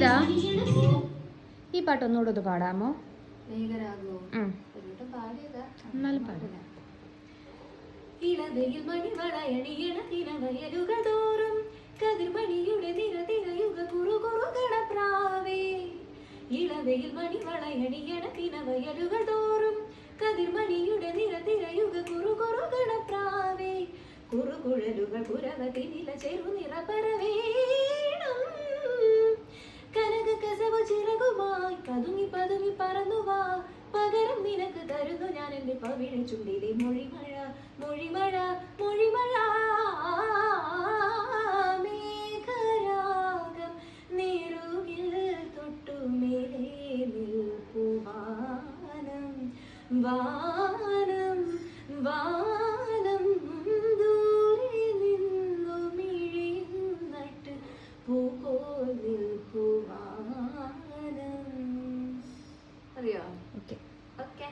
അനിത, ഈ പാട്ടൊന്നുകൂടെ ഒന്ന് പാടാമോ? എന്നാലും പാടില്ല. ഇളവയിൽ മണിവളയണിയണ തിരവയലുകൾ തോറും കതിർമണിയുടെ തിരതിരയുഗ കുറുകുറുകണപ്രാവേ. ഇളവയിൽ മണിവളയണിയണ തിരവയലുകൾ തോറും കതിർമണിയുടെ നിരതിരയുഗ കുറുകുറുകണപ്രാവേ. കുറുകുഴലുകൾ പുരവതി നില ചെറുനിറപരവേണം. കനക കസവു ചിറകുമായി പതുങ്ങി പതുങ്ങി പറന്നുവാ. പകരം നിനക്ക് തരുന്നു ഞാൻ എന്റെ പവിഴ ചുണ്ടിലെ മൊഴിമഴ മൊഴിമഴ മൊഴിമഴ. മേഘരാഗം നെറുകിൽ തൊട്ടുമേലേ നിൽപ്പുവാനം വാനം വാനം. ദൂരെ നിന്നു മിഴിയുന്നട്ട് പൂപോൽ നിൽപ്പുവാനം. അറിയോ? ഓക്കെ. ഓക്കെ.